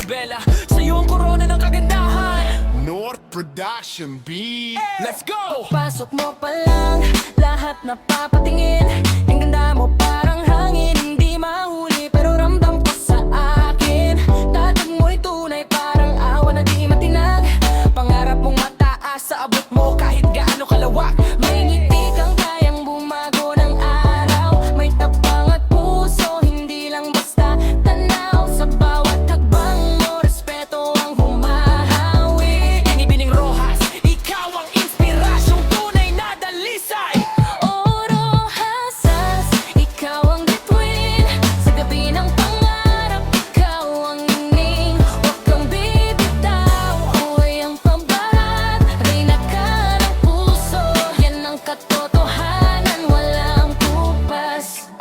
Isabela, sa'yo ang korona ng kagandahan. North Production B. Let's go! Pasok mo pa lang, lahat napapatingin. Ang ganda mo parang hangin, hindi mahuli pero ramdam ko sa akin. Tatag mo'y tunay, parang awa na di matinag. Pangarap mong mataas sa abot mo kahit gaano kalawak. May ngiti kang kayang bumago ng araw. May tapang at puso, hindi lang basta tanaw. Sa bawat hakbang mo, respeto ang humahawi. Binibining Rojas, ikaw ang inspirasyong tunay na dalisay. Oro Hasas, ikaw ang bituin. Sa gabi ng pangarap, ikaw ang ning. Huwag kang bibitaw, ako'y ang pambahat. Reyna ka ng puso, yan ang katotohanan, walang kupas.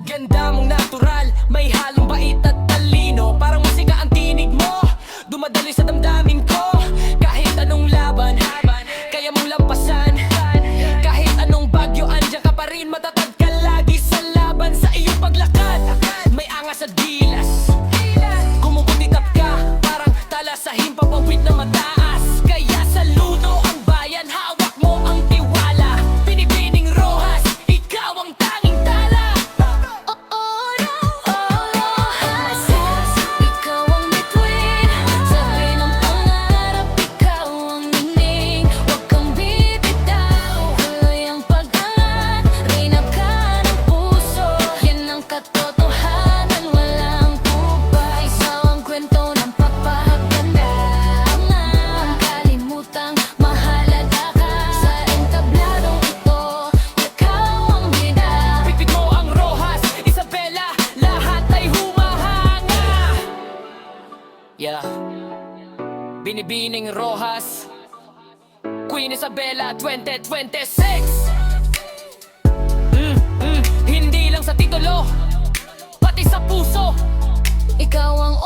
Ganda mong natural, may halong bait at talino. Parang musika ang tinig mo, dumadali sa damdamin ko. Kahit anong laban, kaya mong lampasan. Kahit anong bagyo, andyan ka pa rin. Matatag ka lagi sa laban, sa iyong paglakad. May angas sa dilas, kumukutitap ka, parang tala sa himpapawid na mataas. Kaya saludo ang bayan, hawak mo ang tiwala. Binibining Rojas, ikaw ang tanging tala. Oro Hasas, ikaw ang bituin. Sa gabi ng pangarap, ikaw ang ning. Huwag kang bibitaw, tuloy ang pag-angat. Reyna ka ng puso, yan ang katotohanan, walang kupay. Isaw ang kwento ng pagpapaganda. Ang kalimutang mahalaga ka. Sa entabladong ito, ikaw ang bida. Pipit mo ang Rojas, Isabela, lahat ay humahanga. Yeah. Binibining Rojas, Queen Isabela 2026. Hindi lang sa titulo, pati sa puso. Ikaw ang